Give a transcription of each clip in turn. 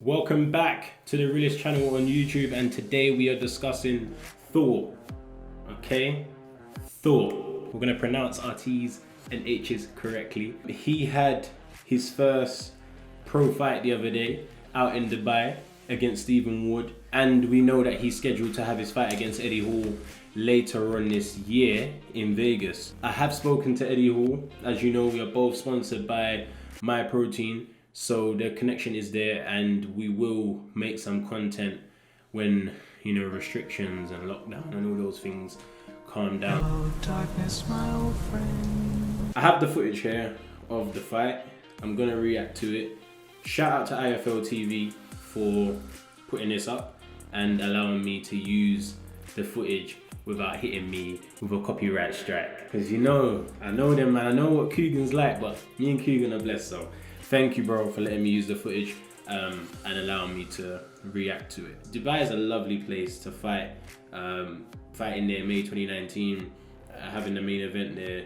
Welcome back to the realest channel on YouTube, and today we are discussing Thor. Okay, Thor. We're gonna pronounce our T's and H's correctly. He had his first pro fight the other day out in Dubai against Stephen Wood, and we know that he's scheduled to have his fight against Eddie Hall later on this year in Vegas. I have spoken to Eddie Hall. As you know, we are both sponsored by My Protein. So the connection is there, and we will make some content when, you know, restrictions and lockdown and all those things calm down. Hello, darkness, my old friend. I have the footage here of the fight. I'm gonna react to it. Shout out to IFL TV for putting this up and allowing me to use the footage without hitting me with a copyright strike. Because you know, I know them, man. I know what Coogan's like, but me and Coogan are blessed, so thank you, bro, for letting me use the footage and allowing me to react to it. Dubai is a lovely place to fight. Fighting there May 2019, having the main event there,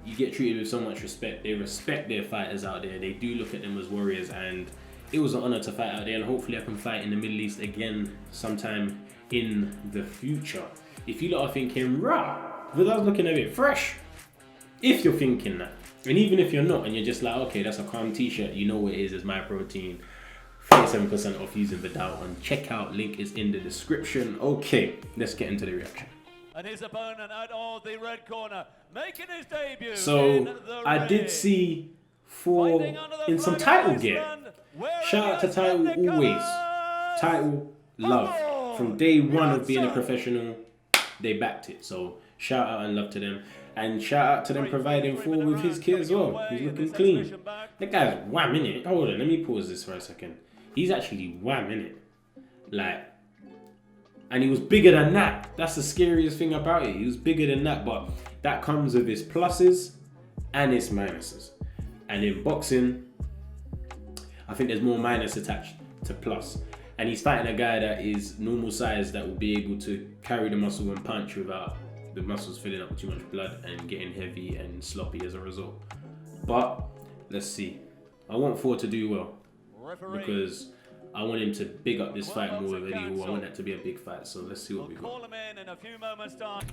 you get treated with so much respect. They respect their fighters out there. They do look at them as warriors, and it was an honor to fight out there, and hopefully I can fight in the Middle East again sometime in the future. If you lot are thinking, rah, Viddal's looking a bit fresh, if you're thinking that, and even if you're not, and you're just like, okay, that's a calm t-shirt, you know what it is, it's My Protein. 37% off using Viddal on checkout. Link is in the description. Okay, let's get into the reaction. And his opponent out of the red corner, making his debut. So I did see Thor in some title gear. Shout out to Title always. Title love. From day one of being a professional, they backed it. So shout out and love to them. And shout out to them providing Thor with his kit as well. He's looking clean. That guy's wham, innit? Hold on, let me pause this for a second. He's actually wham, innit? Like, and he was bigger than that. That's the scariest thing about it. He was bigger than that, but that comes with its pluses and its minuses. And in boxing, I think there's more minus attached to plus. And he's fighting a guy that is normal size, that will be able to carry the muscle and punch without the muscles filling up with too much blood and getting heavy and sloppy as a result. But let's see. I want Thor to do well because I want him to big up this fight more with Eddie Hall. I want that to be a big fight. So let's see what we got. Call him in a few moments time.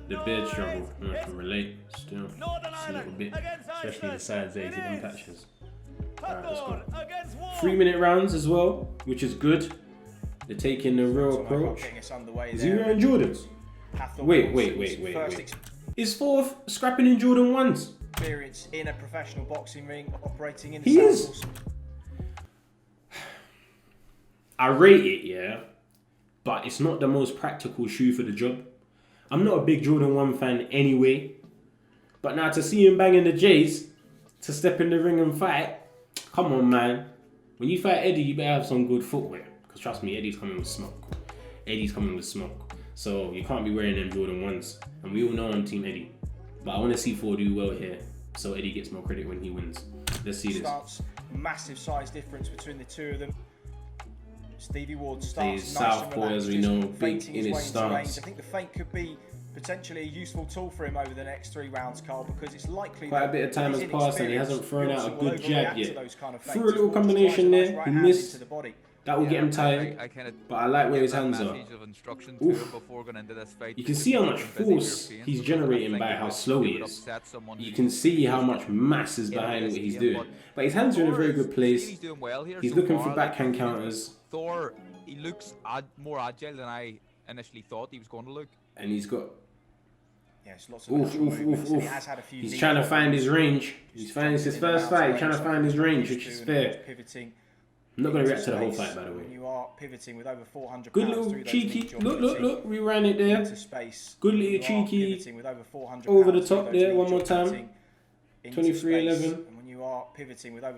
The beard struggle, I can relate still. Just a little bit, especially the sides there, them patches. Alright, let's go. 3-minute rounds as well, which is good. They're taking the real approach. Is he wearing Jordans? Wait. Is Thor scrapping in Jordan 1s? Experience in a professional boxing ring, operating in he is. I rate it, yeah, but it's not the most practical shoe for the job. I'm not a big Jordan 1 fan anyway, but now to see him banging the J's, to step in the ring and fight, come on, man. When you fight Eddie, you better have some good footwear. Because trust me, Eddie's coming with smoke. Eddie's coming with smoke. So you can't be wearing them Jordan 1s. And we all know I'm Team Eddie. But I want to see Thor do well here, so Eddie gets more credit when he wins. Let's see this. Starts, massive size difference between the two of them. Stevie Ward starts He's nice southpaw, and as we know, big in his way stance. I think the feint could be potentially a useful tool for him over the next 3 rounds, Carl, because it's likely quite a bit of time has passed and he hasn't thrown out a good jab yet. Threw a little Through combination there, he missed. That will get him tired, but I like where his hands are. Oof. You can see how much force he's generating by how slow he is. You can see how much mass is behind what he's doing. But his hands are in a very good place. He's looking for backhand counters. Thor, he looks more agile than I initially thought he was going to look. And he's got He's trying to find his range. He's his first fight. He's trying to find his range, which is fair. I'm not going to react to the whole fight, by the way. You are pivoting with over 400 good little cheeky. Look. We ran it there. Good little cheeky. Over the top there. One more time. 23-11.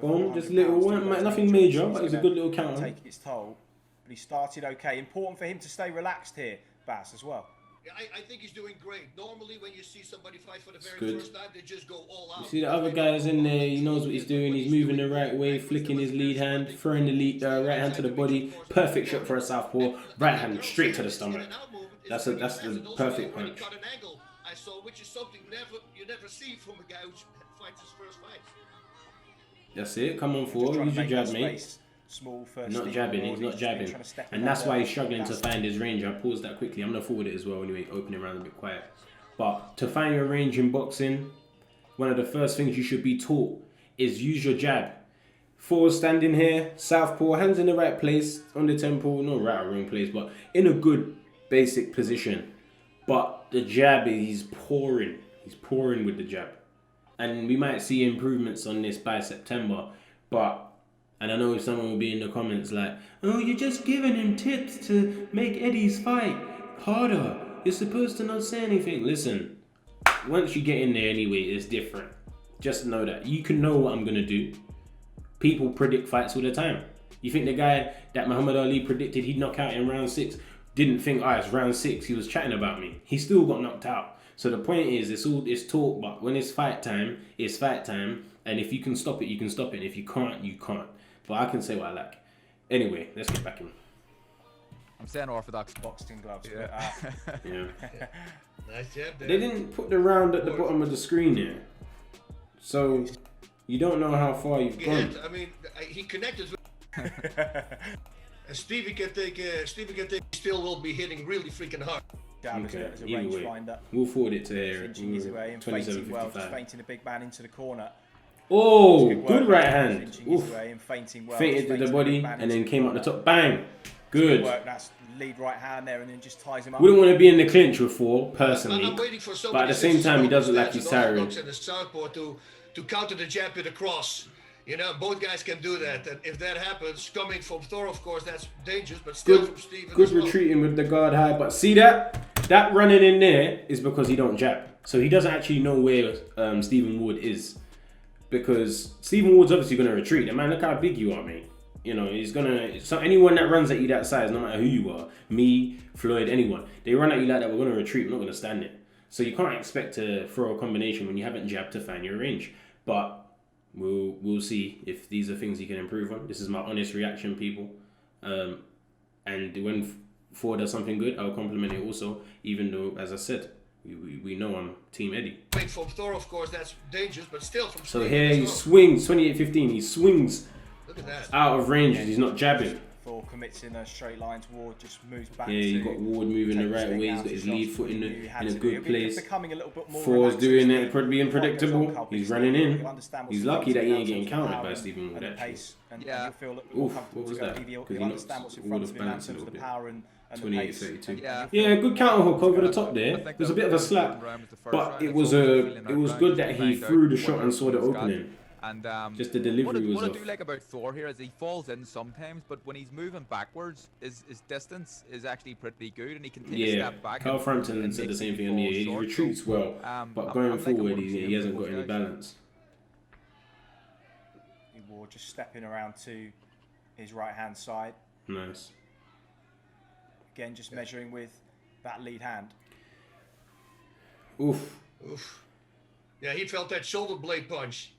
Boom. Just little one. Nothing major, but it was a good little counter. Take its toll, but he started okay. Important for him to stay relaxed here, Baz, as well. Yeah, I think he's doing great. Normally, when you see somebody fight for the very first time, they just go all out. You see the other guys in there, he knows what he's doing. He's moving the right way, flicking his lead hand, throwing the right hand to the body. Perfect shot for a southpaw. Right hand straight to the stomach. That's the perfect punch. I saw, which is something you never see from a guy who fights his first fight. That's it. Come on forward. Use your jab, mate. Small first. Not jabbing. He's not jabbing. And that's why he's struggling to find his range. I paused that quickly. I'm going to forward it as well anyway. Open it around a bit quiet. But to find your range in boxing, one of the first things you should be taught is use your jab. Thor standing here, southpaw, hands in the right place, on the temple, not right or wrong place, but in a good basic position. But the jab, he's pouring. He's pouring with the jab. And we might see improvements on this by September. But, and I know someone will be in the comments like, oh, you're just giving him tips to make Eddie's fight harder. You're supposed to not say anything. Listen, once you get in there anyway, it's different. Just know that. You can know what I'm going to do. People predict fights all the time. You think the guy that Muhammad Ali predicted he'd knock out in round 6 didn't think, it's round 6, he was chatting about me. He still got knocked out. So the point is, it's talk, but when it's fight time, it's fight time. And if you can stop it, you can stop it. And if you can't, you can't. But I can say what I like. Anyway, let's get back in. I'm saying orthodox boxing gloves. Yeah. Yeah. Nice jab there. They didn't put the round at the bottom of the screen here. So you don't know how far you've gone. I mean, he connected with and Stevie can take, still will be hitting really freaking hard. Okay, as a either range way. finder. We'll forward it to here. Flinching his way and fainting well, just 27.55. fainting the big man into the corner. Oh, good right hand. Flinching his Oof. way and fainting well. Fainted to the body man and then into came the up the corner. top. Bang. Good. Work, that's lead right hand there and then just ties him up. Wouldn't want to be in the clinch with Thor, I'm personally. waiting for But at the same time, he does look like he's tiring. And the southpaw to counter the jab with a cross. You know, both guys can do that. And if that happens, coming from Thor, of course, that's dangerous. But still from Steven Good as well. retreating with the guard high. But see that? That running in there is because he don't jab. So he doesn't actually know where Stephen Wood is. Because Stephen Wood's obviously going to retreat. And man, look how big you are, mate. You know, he's going to... So anyone that runs at you that size, no matter who you are, me, Floyd, anyone, they run at you like that, we're going to retreat. We're not going to stand it. So you can't expect to throw a combination when you haven't jabbed to find your range. But we'll see if these are things he can improve on. This is my honest reaction, people. And when Thor does something good, I'll compliment it also, even though, as I said, we know I'm Team Eddie. From Thor, of course, that's dangerous, but still from So Steven here as he well. swings, 28-15, he swings Look at that. out of range, he's not jabbing. Thor commits in a straight line. Ward just moves back. Yeah, you got Ward moving the take right stick way, he's out got his to lead shots foot in he a, knew he had in a to good do. He'll be place. becoming a little bit more Thor's relaxed doing as it, probably being the fight goes on, predictable. Carl, He's but running he'll in. understand what's He's in front lucky of that him he now ain't in getting terms of countered power by and- Stephen Wood, and the actually. pace, and Yeah. he'll feel a little bit more Oof, comfortable what was to go. that? He'll 'Cause he understand knocked what's in Wood front off of him now in balance a terms of little the bit. power and the 28-32. pace. Yeah. Yeah, good counter hook over the top I there. think There's a that bit of a the slap, second round was the first but round. it It's was all feeling it was that good round that just to he find threw out the what shot and saw the Thor's got. opening. And Just the delivery was what I off. do like about Thor here is he falls in sometimes, but when he's moving backwards, his distance is actually pretty good, and he can take a Yeah, step back. Carl and Frampton said the makes same him thing. fall He short. retreats well, but I'm going liking forward, what I'm seeing he hasn't from got both any guys. balance. Ward just stepping around to his right hand side. Nice. Again, just measuring with that lead hand. Oof. Oof. Yeah, he felt that shoulder blade punch.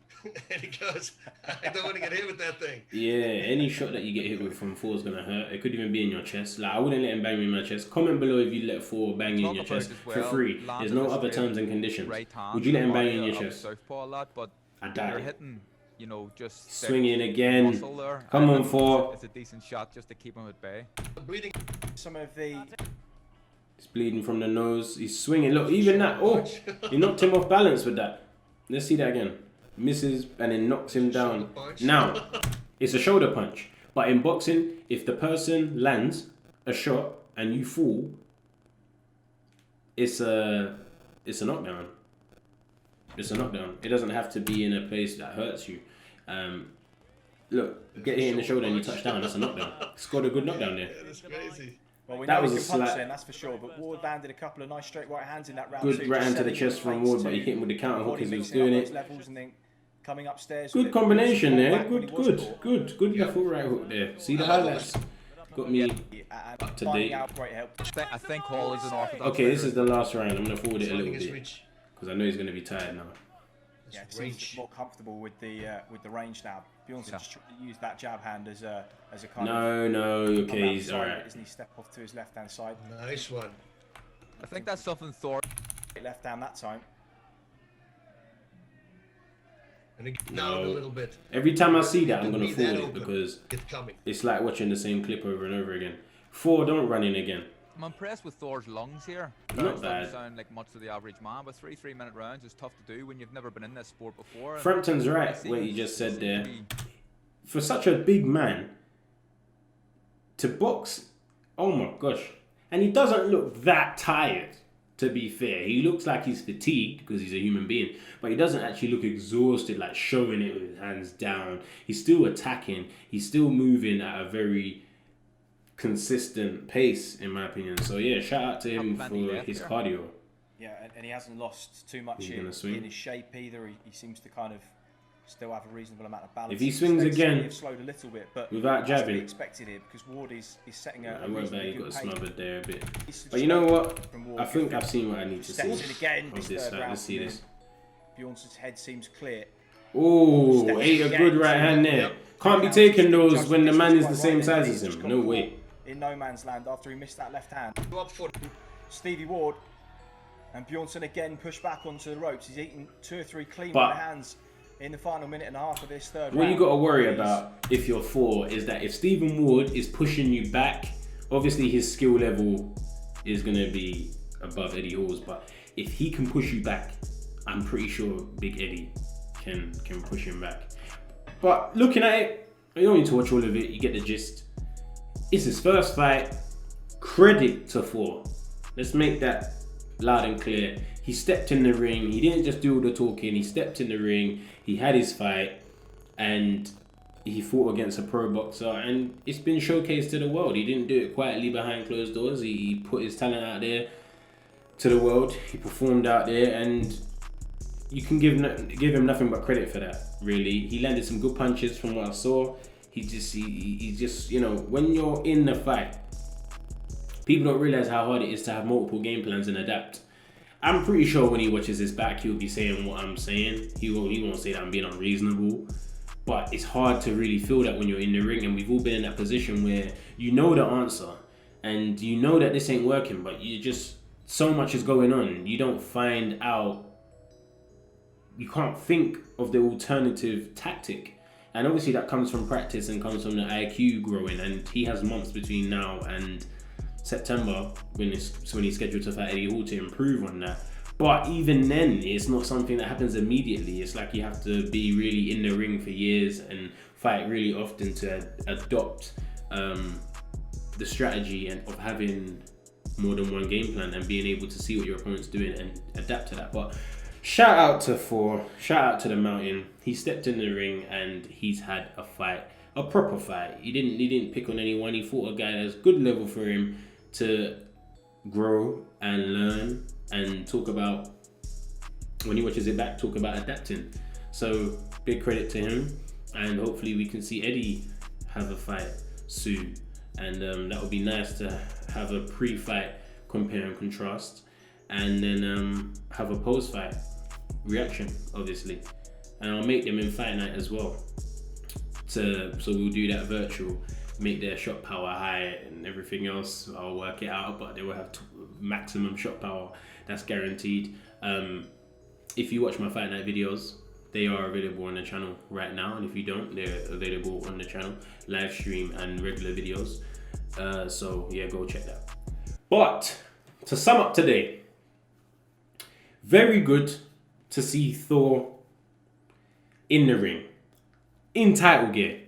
And he goes, I don't want to get hit with that thing. Yeah, any shot that you get hit with from Thor is gonna hurt. It could even be in your chest. Like I wouldn't let him bang me in my chest. Comment below if you let Thor bang you in your Talk about chest as for well, free. There's landing no a other straight terms and conditions. right hand Would you let him bang body you in your up chest? southpaw a lot, but I you're died. hitting, you know, just stick Swinging again. muscle there. Come on, It's a- Thor. It's a decent shot just to keep him at bay. Bleeding. Some of the He's bleeding from the nose. He's swinging. Look, even that. Oh, he knocked him off balance with that. Let's see that again. Misses and then knocks him down. punch. Now, it's a shoulder punch. But in boxing, if the person lands a shot and you fall, it's a knockdown. It's a knockdown. It doesn't have to be in a place that hurts you. Look, get hit in the shoulder and you touch down. That's a knockdown. Scored a good knockdown there. Yeah, that's crazy. well, we That know was he a can punch slap. then, that's for sure. But Ward landed a couple of nice straight right hands in that round. Good too, right just hand to the setting chest good from pace Ward, but too. he hit him with the counter hook Body as he was mixing up doing those it. levels and then coming upstairs. with Good it. combination He was there. back when Good, he was good, caught. good, good left hook, right hook there. See the highlights. Got me. And Up to finding date. out great help. I think Hall is an orthodox. Okay, this fighter. is the last round. I'm gonna forward it a little Finding his bit reach. because I know he's gonna be tired now. Yeah, His seems range. more comfortable with the range now. Bjornsson Yeah. just trying to use that jab hand as a kind of. No, come okay, out he's the side, alright. Doesn't he step off to his left hand side? Nice one. I think that's something Thor. Left hand that time. And it down a little bit. Every time I see that, I'm To gonna be forward that it open, because it's coming. it's like watching the same clip over and over again. Thor, don't run in again. I'm impressed with Thor's lungs here. Not Rounds bad. doesn't sound like much to the average man, but 3-3-minute rounds is tough to do when you've never been in this sport before. Frampton's right what he just said there. For such a big man to box, oh my gosh. And he doesn't look that tired, to be fair. He looks like he's fatigued because he's a human being, but he doesn't actually look exhausted, like showing it with his hands down. He's still attacking. He's still moving at a very consistent pace, in my opinion. So yeah, shout out to him for his cardio. Yeah, and he hasn't lost too much in his shape either. He seems to kind of still have a reasonable amount of balance. If he swings again, slowed a little bit, but without jabbing, to be expected here because Ward is setting a reasonably he good got pace. smothered there a bit. But you know what? I think I've seen what I need to see Steps in again, of this fight. Let's see this. Bjornsson's head seems clear. Oh, ate a good right hand there. Can't be taking those when the man is the same size as him. No way. In no man's land after he missed that left hand. Up for Stevie Ward and Bjornsson again pushed back onto the ropes. He's eaten 2 or 3 clean But right hands in the final minute and a half of this third round. What you got to worry about if you're Thor is that if Stephen Ward is pushing you back, obviously his skill level is going to be above Eddie Hall's, but if he can push you back, I'm pretty sure Big Eddie can push him back. But looking at it, you don't need to watch all of it, you get the gist. It's his first fight. Credit to Thor. Let's make that loud and clear. He stepped in the ring. He didn't just do all the talking. He stepped in the ring. He had his fight, and he fought against a pro boxer. And it's been showcased to the world. He didn't do it quietly behind closed doors. He put his talent out there to the world. He performed out there, and you can give him nothing but credit for that. Really, he landed some good punches from what I saw. He just, you know, when you're in the fight, people don't realize how hard it is to have multiple game plans and adapt. I'm pretty sure when he watches this back, he'll be saying what I'm saying. He won't say that I'm being unreasonable. But it's hard to really feel that when you're in the ring, and we've all been in that position where you know the answer and you know that this ain't working, but you just, so much is going on. You don't find out, you can't think of the alternative tactic. And obviously that comes from practice and comes from the IQ growing, and he has months between now and September when he's scheduled to fight Eddie Hall to improve on that. But even then, it's not something that happens immediately. It's like you have to be really in the ring for years and fight really often to adopt the strategy and of having more than one game plan and being able to see what your opponent's doing and adapt to that. But shout out to Thor, shout out to the Mountain. He stepped in the ring and he's had a fight, a proper fight. He didn't pick on anyone. He fought a guy that's good level for him to grow and learn and talk about, when he watches it back, talk about adapting. So big credit to him, and hopefully we can see Eddie have a fight soon, and that would be nice to have a pre-fight compare and contrast, and then have a post-fight reaction, obviously, and I'll make them in fight night as well. So we'll do that virtual, make their shot power high and everything else. I'll work it out, but they will have maximum shot power. That's guaranteed. If you watch my fight night videos, they are available on the channel right now, and if you don't, they're available on the channel, live stream and regular videos. So yeah, go check that. But to sum up today, very good to see Thor in the ring, in title gear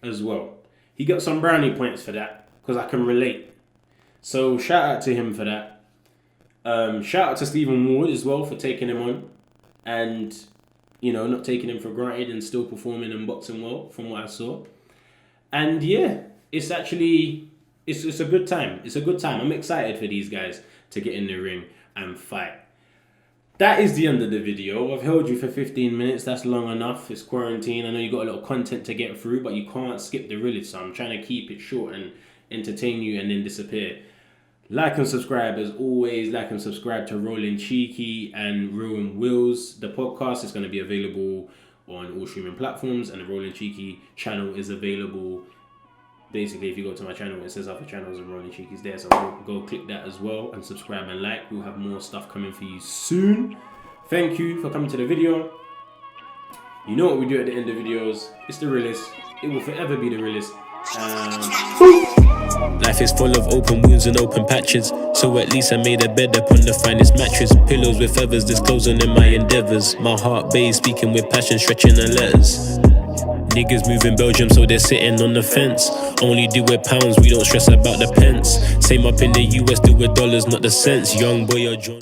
as well. He got some brownie points for that because I can relate. So shout out to him for that. Shout out to Stephen Ward as well for taking him on and, you know, not taking him for granted and still performing and boxing well from what I saw. And yeah, it's actually, it's a good time. It's a good time. I'm excited for these guys to get in the ring and fight. That is the end of the video. I've held you for 15 minutes. That's long enough. It's quarantine. I know you got a lot of content to get through, but you can't skip the realest. So I'm trying to keep it short and entertain you and then disappear. Like and subscribe as always. Like and subscribe to Rolling Cheeky and Ruin Wills. The podcast is going to be available on all streaming platforms, and the Rolling Cheeky channel is available. Basically, if you go to my channel, it says other channels and Rolling Cheeky's there, so go click that as well and subscribe and like. We'll have more stuff coming for you soon. Thank you for coming to the video. You know what we do at the end of videos. It's the realest. It will forever be the realest. Life is full of open wounds and open patches, so at least I made a bed upon the finest mattress. Pillows with feathers disclosing in my endeavors. My heart bathes, speaking with passion, stretching the letters. Niggas move in Belgium, so they're sitting on the fence. Only do it pounds, we don't stress about the pence. Same up in the US, do it dollars, not the cents. Young boy or John.